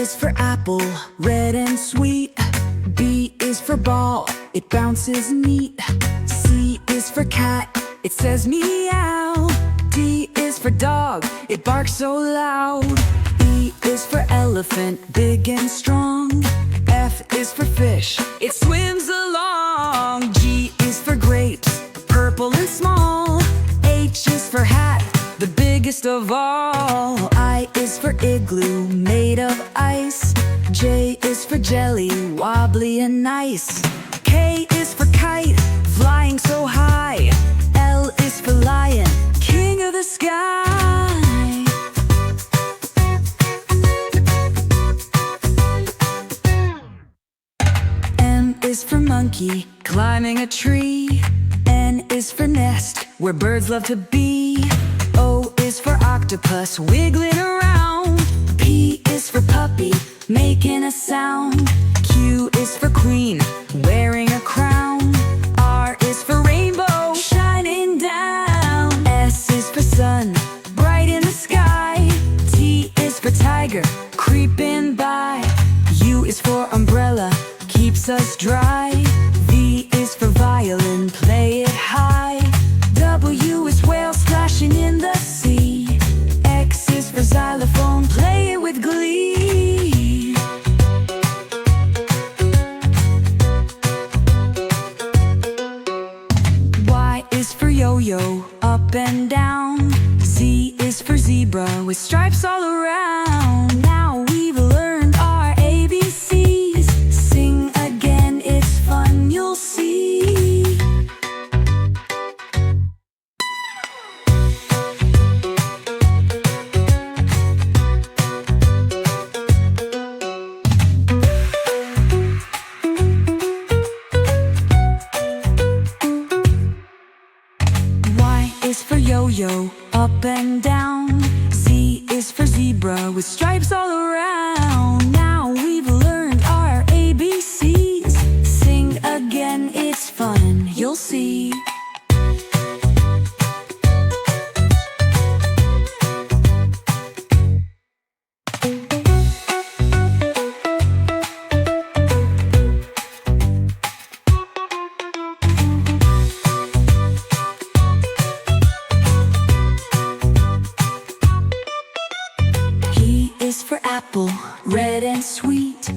is for apple, red and sweet. B is for ball, it bounces neat. C is for cat, it says meow. D is for dog, it barks so loud. E is for elephant, big and strong. F is for fish, it swims along. G is for grapes, purple and small. H is for hat, the biggest of all. I is for igloo, made of ice. J is for jelly, wobbly and nice. K is for kite, flying so high. L is for lion, king of the sky. M is for monkey, climbing a tree. N is for nest, where birds love to be. O is for octopus, wiggling around. P is for puppy, making a sound. Q is for queen, wearing a crown. R is for rainbow, shining down. S is for sun, bright in the sky. T is for tiger, creeping by. U is for umbrella, keeps us dry. V is for violin, play it high. W is whale splashing in the sea. X is for xylophone, play it with glee. Y is for yo-yo, up and down. Z is for zebra, with stripes all around. Now we've learned our ABCs. Sing again, it's fun, you'll see. Y is for yo-yo, up and down. Z is for zebra, with stripes all around. Now we've learned our ABCs. Sing again, it's fun, you'll see. P is for apple, red and sweet.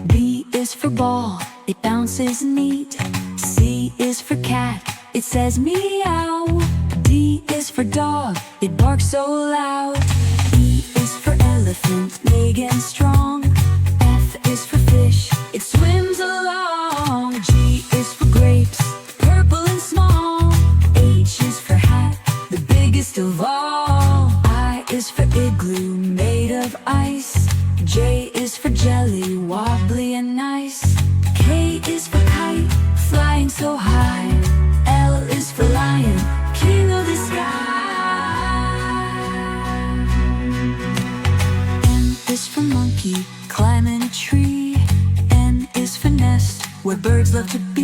B is for ball, it bounces neat. C is for cat, it says meow. D is for dog, it barks so loud. E is for elephant, big and strong. F is for fish, it swims along. G is for grapes, purple and small. H is for hat, the biggest of all. I is for igloo, made of ice. J is for jelly, wobbly and nice. K is for kite, flying so high. L is for lion, king of the sky. M is for monkey, climbing a tree. N is for nest, where birds love to be.